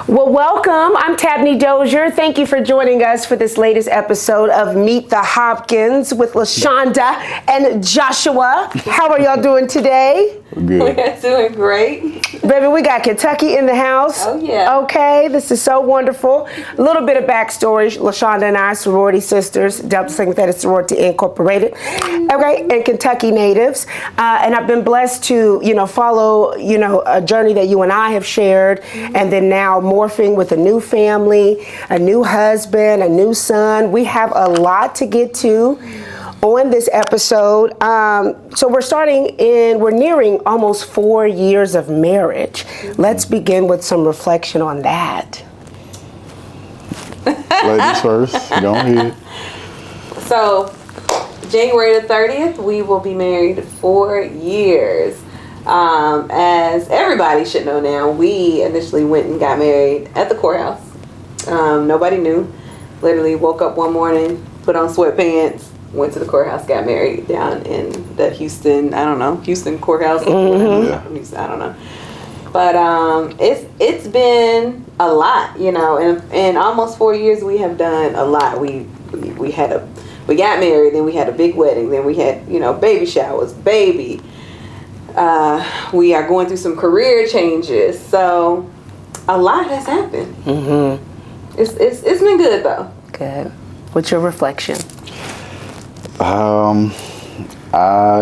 Well, welcome. I'm Tabney Dozier. Thank you for joining us for this latest episode of Meet the Hopkins with LaShonda and Joshua. How are y'all doing today? Good. We're doing great. Baby, we got Kentucky in the house. Oh, yeah. Okay, this is so wonderful. A little bit of backstory. LaShonda and I are sorority sisters, Delta Sigma Theta Sorority Incorporated. Okay, and Kentucky natives. And I've been blessed to, follow, a journey that you and I have shared. And then now morphing with a new family, a new husband, a new son. We have a lot to get to on this episode. So we're nearing almost 4 years of marriage. Let's begin with some reflection on that. Ladies first, go ahead. So, January the 30th, we will be married 4 years. As everybody should know now, we initially went and got married at the courthouse. Nobody knew. Literally woke up one morning, put on sweatpants, went to the courthouse, got married down in the Houston courthouse. Mm-hmm. I don't know. But it's been a lot, in almost 4 years we have done a lot. We got married, then we had a big wedding, then we had, baby showers, baby. We are going through some career changes, so a lot has happened. Mm-hmm. It's been good though. Good. What's your reflection? I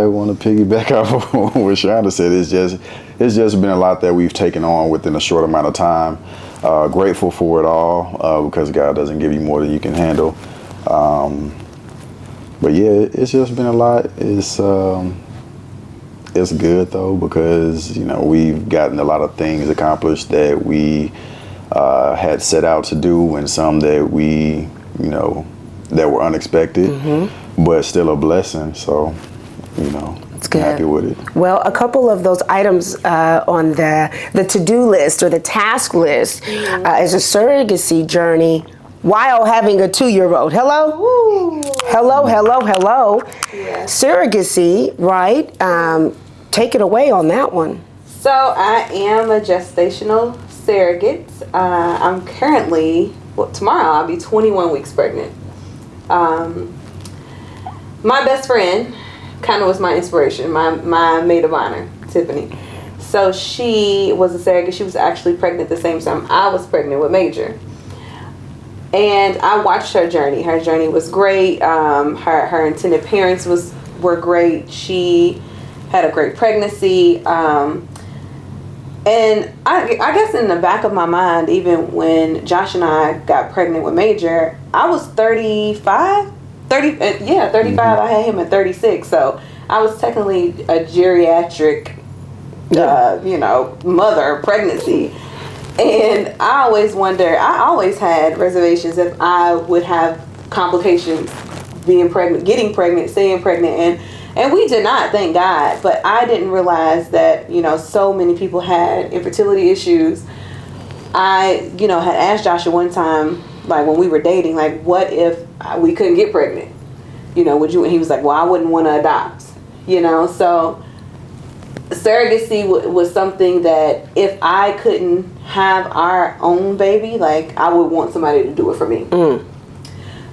want to piggyback off of what Shonda said. It's just been a lot that we've taken on within a short amount of time. Grateful for it all because God doesn't give you more than you can handle. But yeah, it's just been a lot. It's good though because we've gotten a lot of things accomplished that we had set out to do, and some that we that were unexpected, but still a blessing. So It's good. happy with it. Well, a couple of those items on the to-do list or the task list is a surrogacy journey while having a 2-year-old. Hello? Ooh. Hello. Yeah. Surrogacy, right? Take it away on that one. So I am a gestational surrogate. I'm currently, tomorrow I'll be 21 weeks pregnant. My best friend kind of was my inspiration, my maid of honor, Tiffany. So she was a surrogate. She was actually pregnant at the same time I was pregnant with Major. And I watched her journey. Her journey was great. Her intended parents were great. She had a great pregnancy. And I guess in the back of my mind, even when Josh and I got pregnant with Major, I was 35. 35. I had him at 36. So I was technically a geriatric, mother pregnancy. And I always wonder, I always had reservations if I would have complications being pregnant, getting pregnant, staying pregnant. And we did not, thank God. But I didn't realize that, so many people had infertility issues. I, had asked Joshua one time, like when we were dating, like, what if we couldn't get pregnant? Would you? And he was like, well, I wouldn't want to adopt, So surrogacy was something that if I couldn't have our own baby, like I would want somebody to do it for me.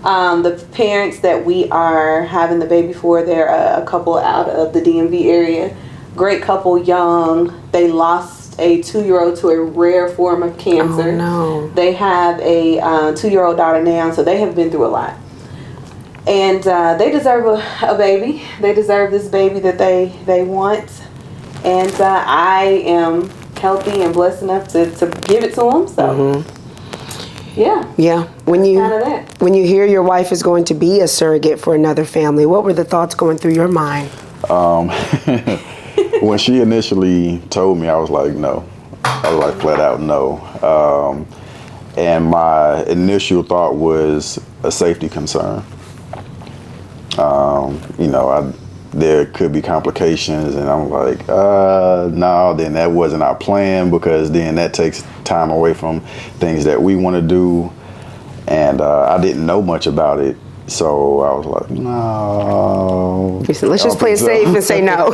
The parents that we are having the baby for, they're a couple out of the DMV area. Great couple, young. They lost a 2-year-old to a rare form of cancer. Oh, no. They have a 2-year-old daughter now, so they have been through a lot. And they deserve a baby. They deserve this baby that they want. And I am healthy and blessed enough to give it to them. So, yeah. When When you hear your wife is going to be a surrogate for another family, what were the thoughts going through your mind? When she initially told me, I was like, no. I was like flat out no. And my initial thought was a safety concern. There could be complications, and I'm like, no, then that wasn't our plan, because then that takes time away from things that we want to do. And I didn't know much about it So I was like, no. You said, let's just play it safe and say no.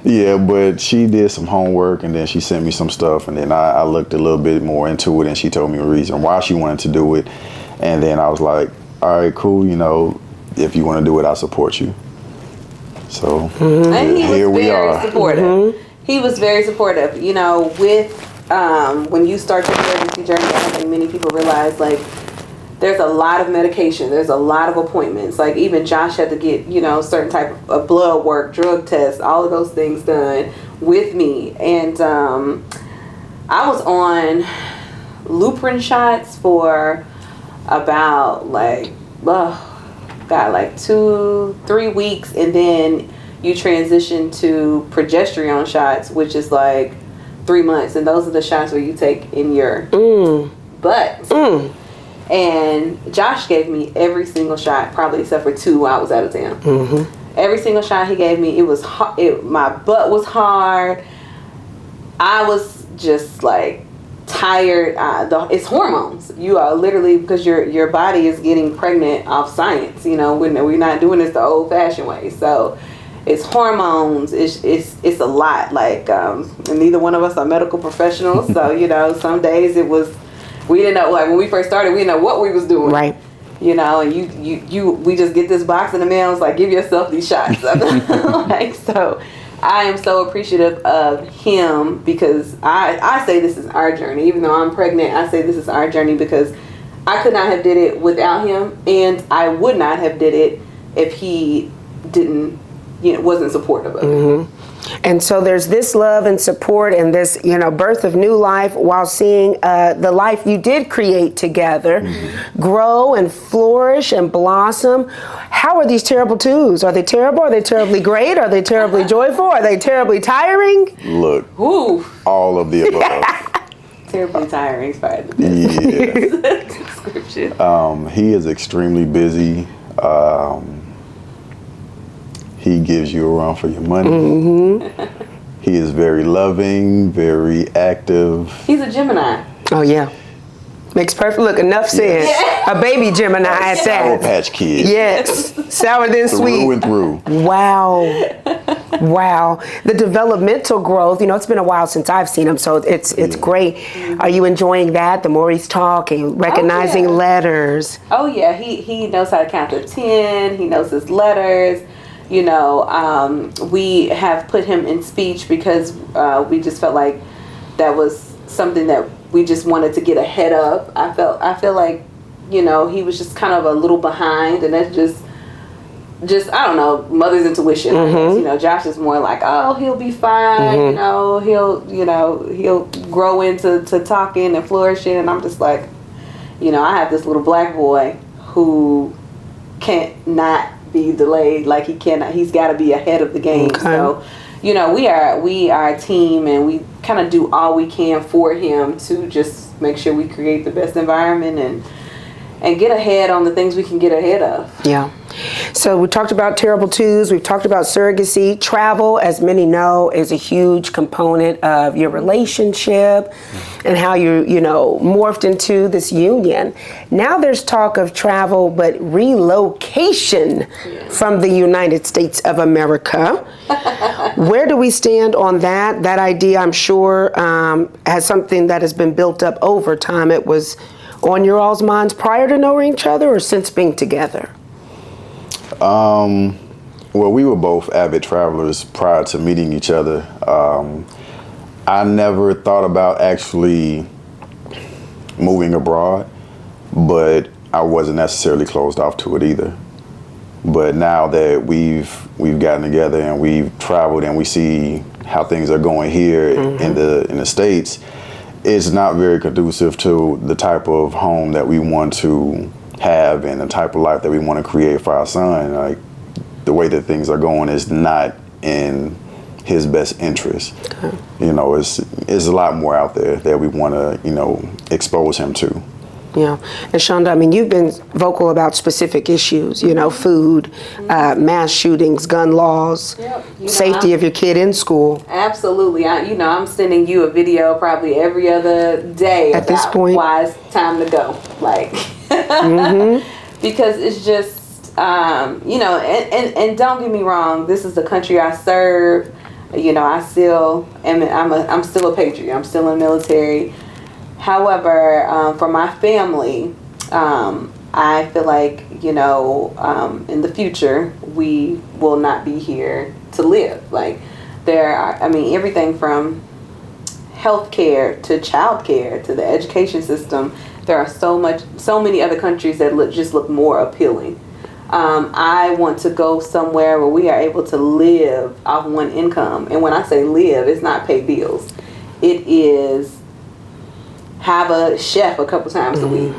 Yeah, but she did some homework and then she sent me some stuff, and then I looked a little bit more into it, and she told me a reason why she wanted to do it. And then I was like, all right, cool, you know, if you want to do it, I'll support you. So And he here was we very are. supportive. He was very supportive. You know, with when you start your surrogacy journey, I don't think many people realize, like, there's a lot of medication. There's a lot of appointments. Like, even Josh had to get, you know, certain type of blood work, drug tests, all of those things done with me. And I was on Lupron shots for about, like, like 2-3 weeks. And then you transition to progesterone shots, which is like 3 months. And those are the shots where you take in your butt. And Josh gave me every single shot, probably except for 2 while I was out of town. Every single shot he gave me, it was my butt was hard. I was just like tired. It's hormones. You are literally, because your body is getting pregnant off science. You know, we're not doing this the old-fashioned way. So it's hormones. It's a lot. Like, and neither one of us are medical professionals. So, you know, some days we didn't know, like when we first started, we didn't know what we was doing. Right. You know, and we just get this box in the mail. It's like, give yourself these shots. Like, so I am so appreciative of him, because I say this is our journey. Even though I'm pregnant, I say this is our journey because I could not have did it without him, and I would not have did it if he didn't, you know, wasn't supportive of it. And so there's this love and support and this, you know, birth of new life while seeing the life you did create together grow and flourish and blossom. How are these terrible twos? Are they terrible? Are they terribly great? Are they terribly joyful? Are they terribly tiring? Look, Ooh, all of the above. terribly tiring is probably the best Yeah. description. He is extremely busy. He gives you a run for your money. He is very loving, very active. He's a Gemini. Oh, yeah. Makes perfect. Look, enough said. A baby Gemini at Sour that. Patch Kid. Yes. Sour then sweet. Through and through. Wow. Wow. The developmental growth, you know, it's been a while since I've seen him, so it's great. Are you enjoying that? The more he's talking, recognizing letters. Oh, yeah. He knows how to count to 10. He knows his letters. You know, we have put him in speech because we just felt like that was something that we just wanted to get ahead of. I feel like, you know, he was just kind of a little behind, and that's just I don't know, mother's intuition. I guess. You know, Josh is more like, oh, he'll be fine. You know, he'll grow into talking and flourishing, and I'm just like, you know, I have this little black boy who can't not be delayed. Like, he's got to be ahead of the game. Okay. So, you know, we are a team, and we kind of do all we can for him to just make sure we create the best environment and get ahead on the things we can get ahead of. Yeah. So we talked about terrible twos. We've talked about surrogacy. Travel, as many know, is a huge component of your relationship and how you know, morphed into this union. Now there's talk of travel, but relocation from the United States of America. Where do we stand on that? That idea, I'm sure, has something that has been built up over time. It was on your all's minds prior to knowing each other or since being together? Well, we were both avid travelers prior to meeting each other. I never thought about actually moving abroad, but I wasn't necessarily closed off to it either. But now that we've gotten together and we've traveled and we see how things are going here in the States, it's not very conducive to the type of home that we want to have and the type of life that we want to create for our son. Like, the way that things are going is not in his best interest. Okay. You know, it's a lot more out there that we want to, you know, expose him to. Yeah. And Shonda, I mean, you've been vocal about specific issues, you know, food, mass shootings, gun laws, safety of your kid in school. Absolutely. I'm sending you a video probably every other day at this point why it's time to go. Like, because it's just, you know, and don't get me wrong, this is the country I serve. You know, I'm still a patriot. I'm still in the military. However, for my family, I feel like, you know, in the future, we will not be here to live. Like, everything from healthcare to childcare to the education system, there are so many other countries that just look more appealing. I want to go somewhere where we are able to live off one income. And when I say live, it's not pay bills. It is have a chef a couple times a week.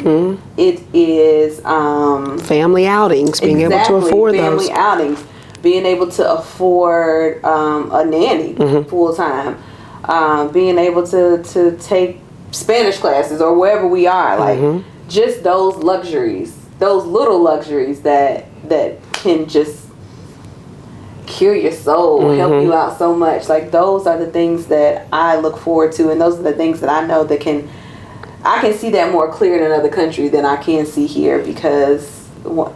It is family outings, being able to afford those. Family outings, being able to afford a nanny full time, being able to take Spanish classes or wherever we are, like just those luxuries, those little luxuries that can just cure your soul, help you out so much. Like, those are the things that I look forward to, and those are the things that I know that I can see that more clear in another country than I can see here, because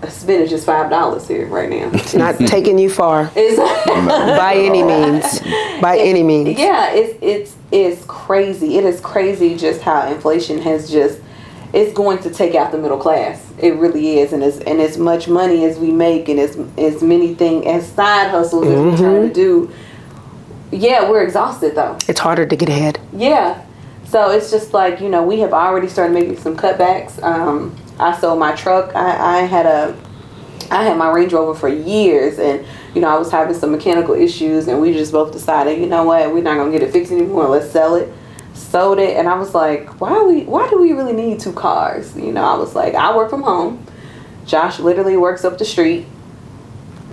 spinach is $5 here right now. It's not taking you far by any means. By any means. Yeah, it's crazy. It is crazy just how inflation has it's going to take out the middle class. It really is. And as much money as we make, and as many things as side hustles as we're trying to do, yeah, we're exhausted though. It's harder to get ahead. Yeah. So it's just like, you know, we have already started making some cutbacks. I sold my truck. I had my Range Rover for years, and, you know, I was having some mechanical issues, and we just both decided, you know what, we're not going to get it fixed anymore. Let's sell it. Sold it. And I was like, why do we really need 2 cars? You know, I was like, I work from home. Josh literally works up the street.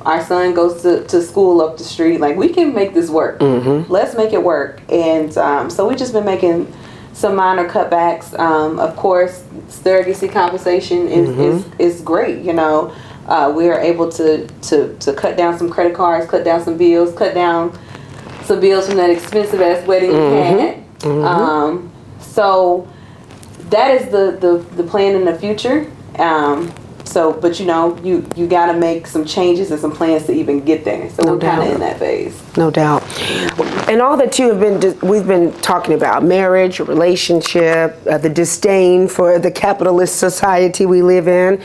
Our son goes to school up the street. Like, we can make this work. Let's make it work. And so we just been making some minor cutbacks. Of course, surrogacy compensation is great. You know, we are able to cut down some credit cards, cut down some bills, cut down some bills from that expensive ass wedding we had. So that is the plan in the future. But you know, you got to make some changes and some plans to even get there. So we're kind of in that phase. No doubt. And all that we've been talking about, marriage, relationship, the disdain for the capitalist society we live in,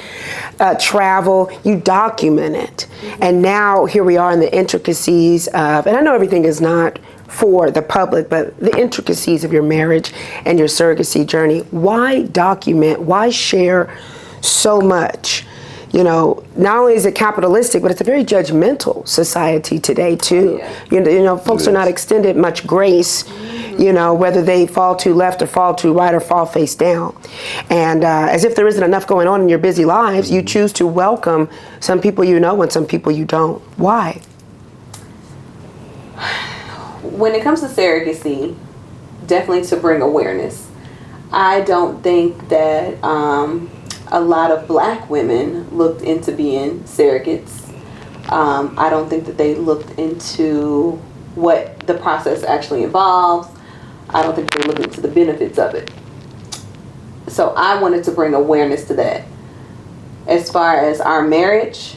travel, you document it. And now here we are in the intricacies of, and I know everything is not for the public, but the intricacies of your marriage and your surrogacy journey. Why document? Why share so much? You know, not only is it capitalistic, but it's a very judgmental society today too. You know, folks are not extended much grace, you know, whether they fall to left or fall to right or fall face down. And as if there isn't enough going on in your busy lives, you choose to welcome some people you know and some people you don't. Why? When it comes to surrogacy, definitely to bring awareness. I don't think that a lot of Black women looked into being surrogates. I don't think that they looked into what the process actually involves. I don't think they looked into the benefits of it. So I wanted to bring awareness to that. As far as our marriage,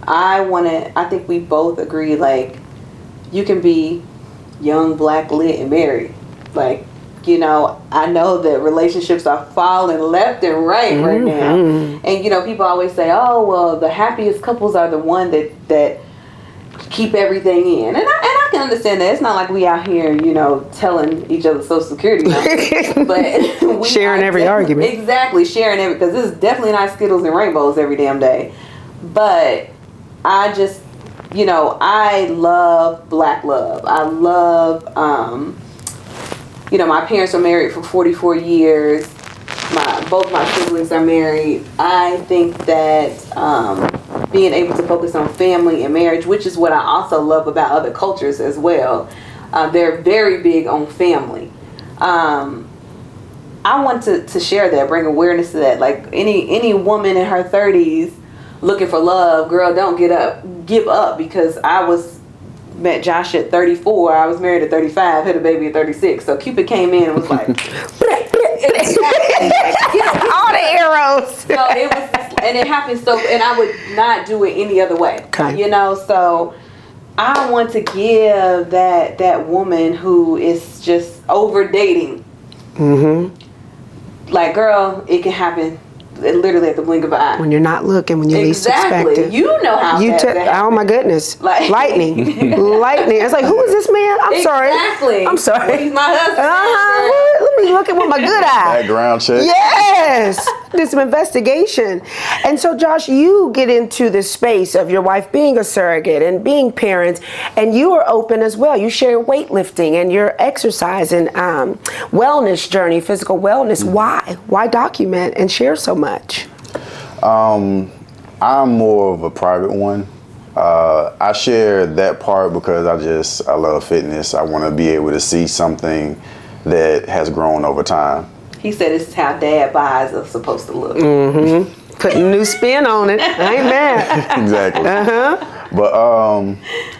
I think we both agree, like, you can be young, Black, lit, and married. Like, you know, I know that relationships are falling left and right now. And, you know, people always say, oh, well, the happiest couples are the one that keep everything in. And I can understand that. It's not like we out here, you know, telling each other Social Security numbers. But we sharing every argument. Exactly, sharing every, because this is definitely not Skittles and rainbows every damn day. But I just, you know, I love Black love. I love, you know, my parents were married for 44 years. Both my siblings are married. I think that being able to focus on family and marriage, which is what I also love about other cultures as well, they're very big on family. I want to share that, bring awareness to that. Like, any woman in her 30s looking for love, girl, don't give up, because I met Josh at 34. I was married at 35, had a baby at 36. So Cupid came in and was like, all the arrows. So it was just, And it happens so, and I would not do it any other way. Okay. You know, so I want to give that woman who is just over dating. Like, girl, it can happen literally at the blink of an eye. When you're not looking, when you least expect it. You know how fast that happens. Oh my goodness. Like- Lightning. Lightning. It's like, who is this man? I'm sorry. Exactly. I'm sorry. Well, he's my husband. Let me look at with my good eye. Background check. Yes. Did some investigation. And so, Josh, you get into the space of your wife being a surrogate and being parents, and you are open as well. You share weightlifting and your exercise and wellness journey, physical wellness. Why? Why document and share so much? I'm more of a private one. I share that part because I love fitness. I want to be able to see something that has grown over time. He said it's how dad buys are supposed to look. Putting a new spin on it. I ain't mad. Exactly. But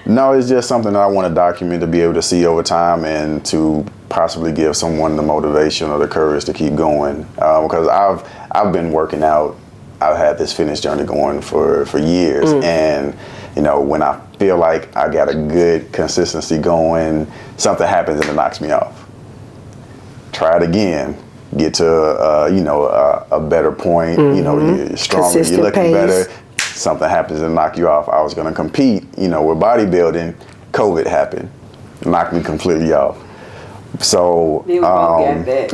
no, it's just something that I want to document to be able to see over time and to possibly give someone the motivation or the courage to keep going. Because I've been working out. I've had this fitness journey going for years, and you know, when I feel like I got a good consistency going, something happens and it knocks me off. Try it again. Get to a better point. You know, you're stronger, Consistent you're looking pace. better. Something happens and knock you off. I was going to compete, with bodybuilding. COVID happened, knocked me completely off. So Then we both got that.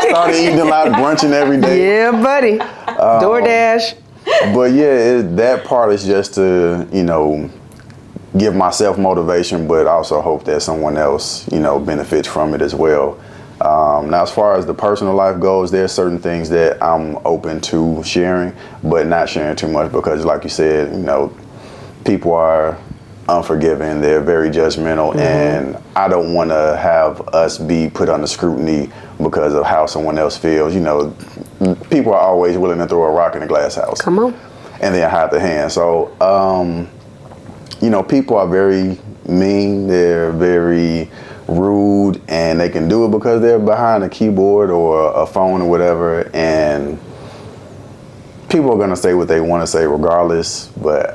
started eating a lot, brunching every day. Yeah, buddy. DoorDash. But yeah, that part is just to give myself motivation, but also hope that someone else benefits from it as well. Now, as far as the personal life goes, there's certain things that I'm open to sharing, but not sharing too much because, like you said, people are unforgiving. They're very judgmental, and I don't want to have us be put under scrutiny because of how someone else feels. People are always willing to throw a rock in a glass house. Come on. And then hide their hand. So, people are very mean. They're very rude, and they can do it because they're behind a keyboard or a phone or whatever, and people are going to say what they want to say regardless, but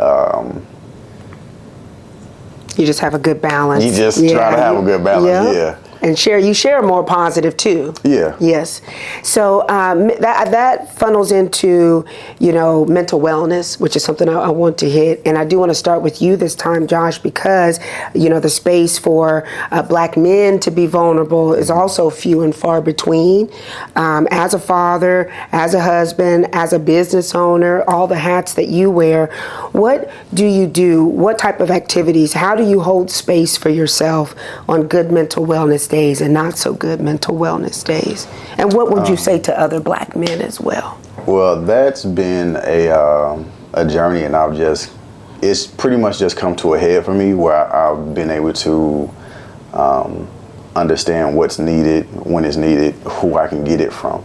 You just have a good balance. you just try to have a good balance. Yeah. And you share more positive too. Yeah. Yes. So that funnels into, mental wellness, which is something I want to hit. And I do want to start with you this time, Josh, because, the space for Black men to be vulnerable is also few and far between. As a father, as a husband, as a business owner, all the hats that you wear, what do you do? What type of activities? How do you hold space for yourself on good mental wellness days and not so good mental wellness days? And what would you say to other Black men as well? Well, that's been a journey, and it's pretty much just come to a head for me where I've been able to understand what's needed, when it's needed, who I can get it from.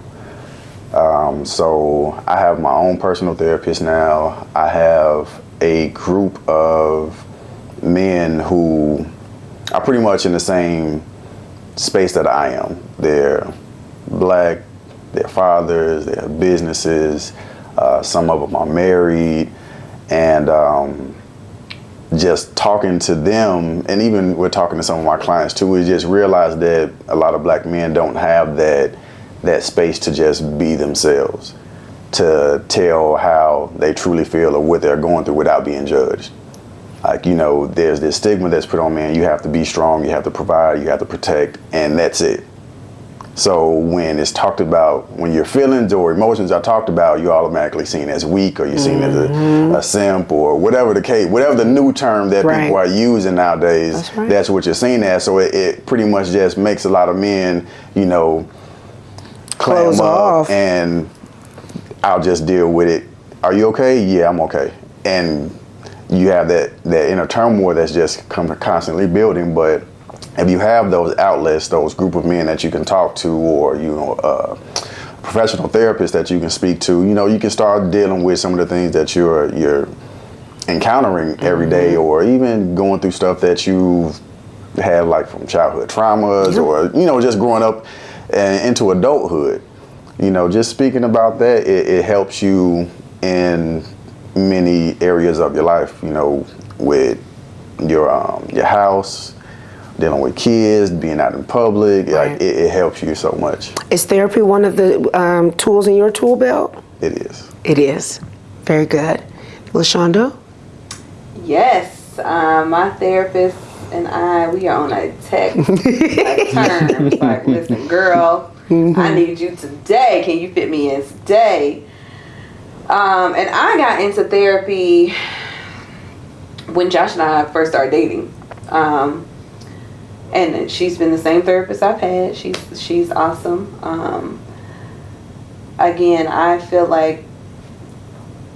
So I have my own personal therapist now. I have a group of men who are pretty much in the same space that I am. They're Black, they're fathers, they have businesses, some of them are married, and just talking to them, and even we're talking to some of my clients too, we just realize that a lot of Black men don't have that space to just be themselves, to tell how they truly feel or what they're going through without being judged. Like, there's this stigma that's put on men. You have to be strong, you have to provide, you have to protect, and that's it. So when it's talked about, when your feelings or emotions are talked about, you're automatically seen as weak, or you're seen as a simp, or whatever the case, whatever the new term that people are using nowadays, that's what you're seen as. So it pretty much just makes a lot of men, clam up, and I'll just deal with it. Are you okay? Yeah, I'm okay. And you have that inner turmoil that's just constantly building. But if you have those outlets, those group of men that you can talk to, or professional therapist that you can speak to, you can start dealing with some of the things that you're encountering every day, or even going through stuff that you've had, like from childhood traumas, or just growing up into adulthood. just speaking about that, it helps you in many areas of your life, with your house, dealing with kids, being out in public. Right. Like it helps you so much. Is therapy one of the tools in your tool belt? It is. It is. Very good. LaShonda? Yes, my therapist and we are on a text terms. Like, listen, girl, I need you today. Can you fit me in today? And I got into therapy when Josh and I first started dating. And she's been the same therapist I've had. She's awesome. Again, I feel like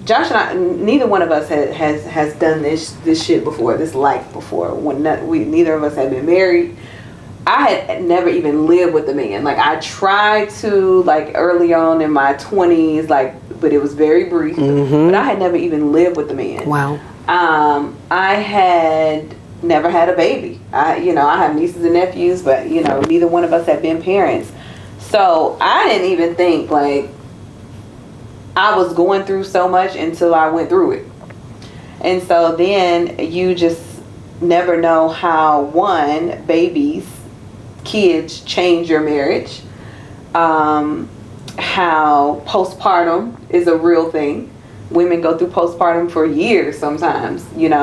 Josh and I, neither one of us has done this shit before, this life before. Neither of us had been married. I had never even lived with a man. Like, I tried to, like, early on in my 20s, like, but it was very brief. Mm-hmm. But I had never even lived with a man. Wow. I had never had a baby. I have nieces and nephews, but, neither one of us had been parents. So I didn't even think, like, I was going through so much until I went through it. And so then you just never know how, kids change your marriage. How postpartum is a real thing. Women go through postpartum for years sometimes, and we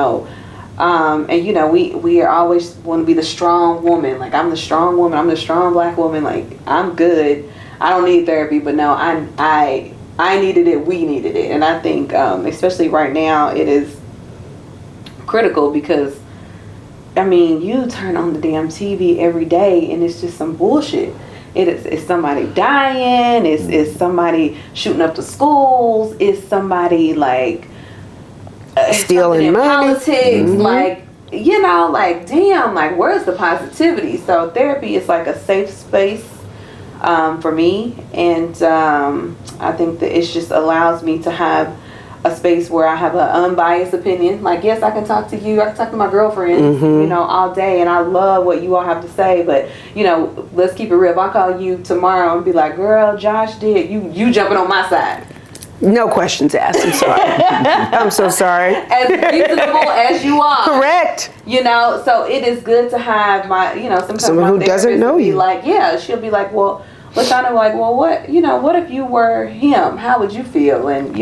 are always want to be the strong woman. Like, I'm the strong woman. I'm the strong black woman. Like, I'm good. I don't need therapy, but no, I needed it. We needed it. And I think, especially right now, it is critical because, you turn on the damn TV every day and it's just some bullshit. It's somebody dying. It's somebody shooting up the schools. It's somebody, like, stealing money. Politics. Mm-hmm. Like, damn, like, where's the positivity? So therapy is like a safe space for me, and I think that it just allows me to have a space where I have an unbiased opinion. Like, yes, I can talk to you, I can talk to my girlfriends, Mm-hmm. All day, and I love what you all have to say, but, let's keep it real. If I call you tomorrow and be like, girl, Josh did, you jumping on my side. No questions asked. I'm sorry. I'm so sorry. As reasonable as you are. Correct. So it is good to have sometimes someone who doesn't know you. Like, she'll be like, well, LaShonda, like, well, what if you were him? How would you feel? And,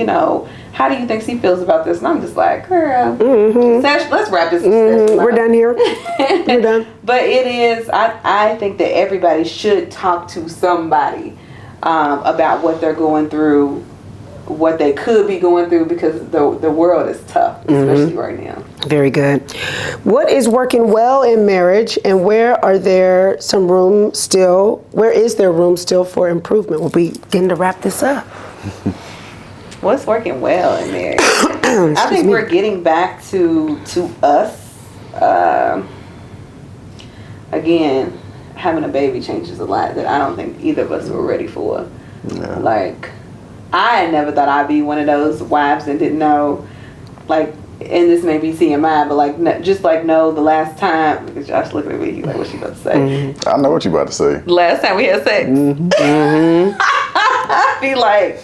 how do you think she feels about this? And I'm just like, girl, let's wrap this. We're done here. We're done. But it is, I think that everybody should talk to somebody about what they're going through, what they could be going through, because the world is tough, especially right now. Very good. What is working well in marriage, and where is there room still for improvement? We'll be getting to wrap this up. What's working well in marriage? I think we're getting back to us. Again, having a baby changes a lot that I don't think either of us were ready for. Yeah. Like, I never thought I'd be one of those wives that didn't know, like, and this may be TMI, but know the last time. Because Josh looking at me, he's like, "What's she about to say?" Mm-hmm. I know what you about to say. Last time we had sex. Mm-hmm. I'd be like,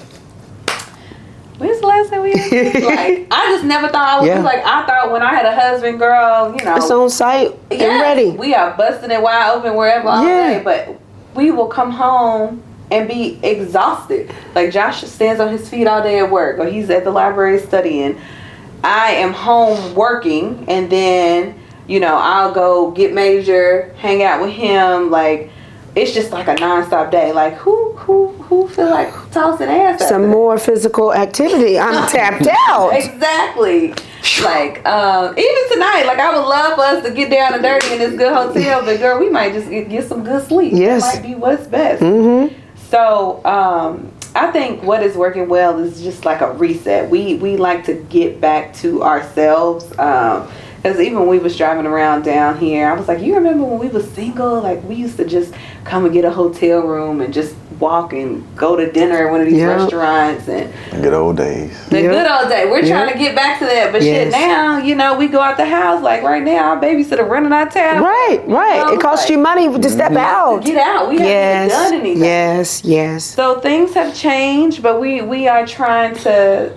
when's the last time we had sex? Like, I just never thought I would be like, I thought when I had a husband, girl, it's on site and ready. We are busting it wide open wherever all day, but we will come home and be exhausted. Like, Josh stands on his feet all day at work, or he's at the library studying. I am home working, and then, I'll go get Major, hang out with him. Like, it's just like a nonstop day. Like, who feel like tossing ass? Some more physical activity. I'm tapped out. Exactly. Like, even tonight, like, I would love for us to get down and dirty in this good hotel, but girl, we might just get some good sleep. Yes. It might be what's best. Mm-hmm. So, I think what is working well is just like a reset. We like to get back to ourselves. Because even when we was driving around down here, I was like, you remember when we was single? Like, we used to just come and get a hotel room and just walk and go to dinner at one of these restaurants and Good old days. the good old day. We're trying to get back to that, but shit, now we go out the house. Like right now, our babysitter running out of town. Right. It costs you money to step out. To get out, we haven't done anything. Yes. So things have changed, but we are trying to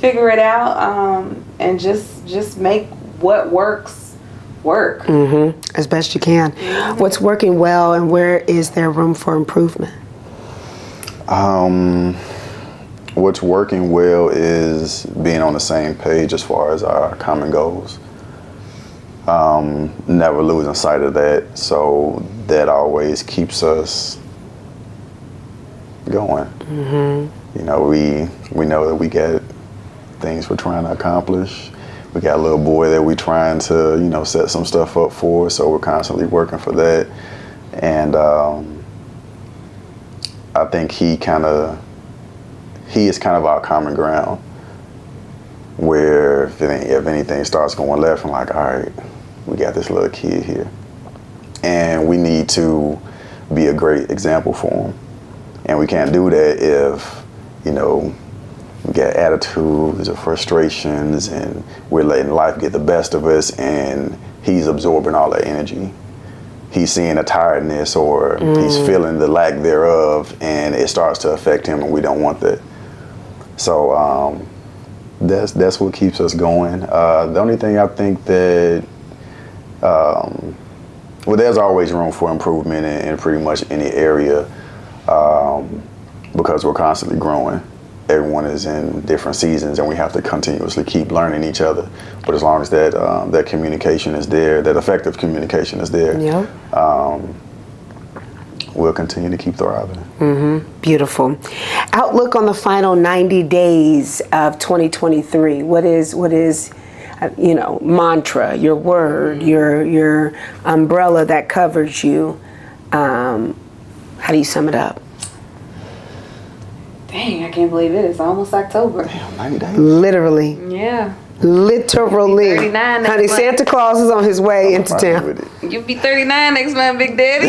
figure it out, and just make what works work as best you can. What's working well, and where is there room for improvement? What's working well is being on the same page as far as our common goals. Never losing sight of that, so that always keeps us going. We know that we got things we're trying to accomplish. We got a little boy that we're trying to, set some stuff up for, so we're constantly working for that. And I think he is kind of our common ground, where if anything starts going left, I'm like, all right, we got this little kid here. And we need to be a great example for him. And we can't do that if, we got attitudes or frustrations and we're letting life get the best of us, and he's absorbing all that energy. He's seeing a tiredness, or he's feeling the lack thereof, and it starts to affect him, and we don't want that. So that's what keeps us going. The only thing I think that, there's always room for improvement in pretty much any area, because we're constantly growing. Everyone is in different seasons, and we have to continuously keep learning each other. But as long as that communication is there, that effective communication is there, we'll continue to keep thriving. Beautiful. Outlook on the final 90 days of 2023. What is mantra, your word, your umbrella that covers you? How do you sum it up? Dang, I can't believe it. It's almost October. Damn, 90 days. Literally. Yeah. Literally. 39 next Honey, month. Santa Claus is on his way into town. With it. You'll be 39 next month, Big Daddy.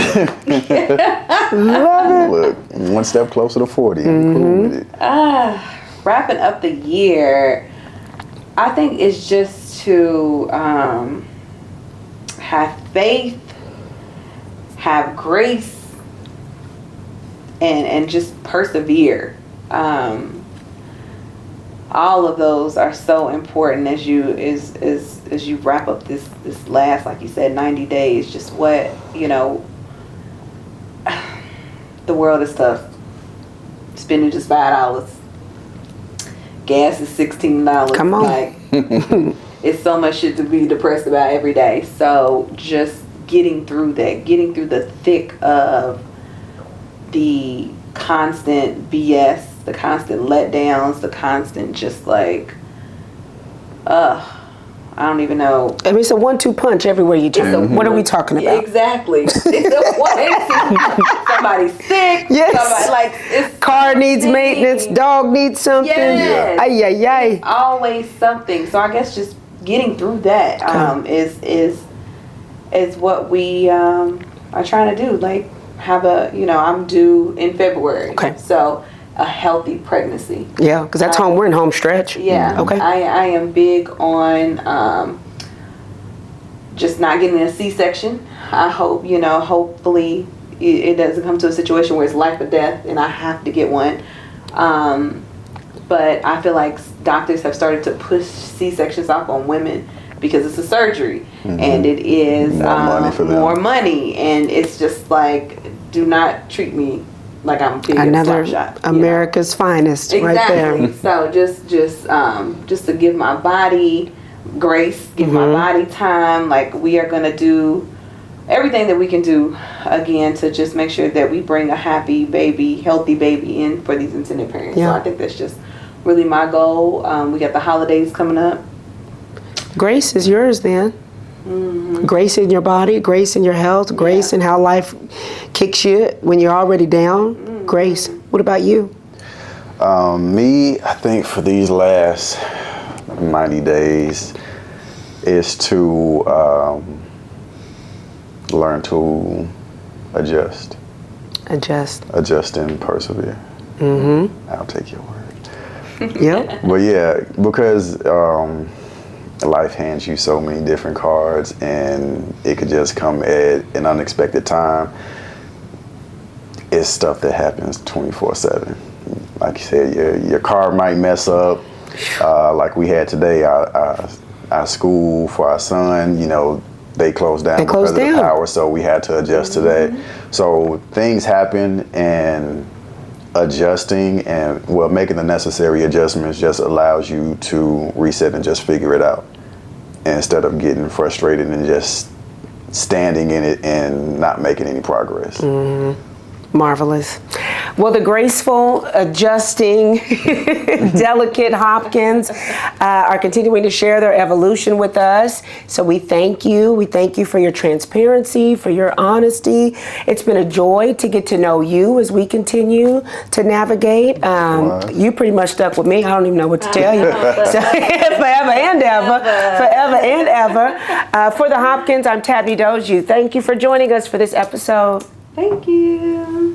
Love it. Look, one step closer to 40. I'm cool with it. Wrapping up the year, I think it's just to have faith, have grace, and just persevere. All of those are so important as you wrap up this last, like you said, 90 days. Just what the world is tough. Spending just $5. Gas is $16. Come on. Like, it's so much shit to be depressed about every day. So just getting through that, getting through the thick of the constant BS, the constant letdowns, the constant just like, I don't even know. I mean, it's a 1-2 punch everywhere you turn. What are we talking about? Exactly. It's a somebody's sick. Yes. It's car needs maintenance. Dog needs something. Yes. Ay. Always something. So I guess just getting through that is what we are trying to do. Like, have I'm due in February. Okay. So a healthy pregnancy. Yeah, because that's we're in home stretch. Yeah. Okay. I am big on just not getting a C-section. I hope, hopefully it doesn't come to a situation where it's life or death and I have to get one. But I feel like doctors have started to push C-sections off on women because it's a surgery and it is More money for them. more money, and it's just like, do not treat me like I'm being Another a slap shot. America's finest right there. Exactly. So just to give my body grace, give my body time. Like, we are gonna do everything that we can do again to just make sure that we bring a happy baby, healthy baby in for these intended parents. Yeah. So I think that's just really my goal. We got the holidays coming up. Grace is yours then. Grace in your body, grace in your health, grace in how life kicks you when you're already down. Grace. What about you? Me, I think for these last 90 days is to learn to adjust. Adjust. Adjust and persevere. I'll take your word. Yep. But yeah, because life hands you so many different cards, and it could just come at an unexpected time. It's stuff that happens 24/7. Like you said, your car might mess up. Like we had today, our school for our son, they closed down because of the power, so we had to adjust to that. So things happen, and adjusting and making the necessary adjustments just allows you to reset and just figure it out, instead of getting frustrated and just standing in it and not making any progress. Marvelous. Well, the graceful, adjusting, delicate Hopkins are continuing to share their evolution with us. So we thank you. We thank you for your transparency, for your honesty. It's been a joy to get to know you as we continue to navigate. You pretty much stuck with me. I don't even know what to tell you. So, forever and ever. Forever and ever. For the Hopkins, I'm Tabby Dozier. Thank you for joining us for this episode. Thank you.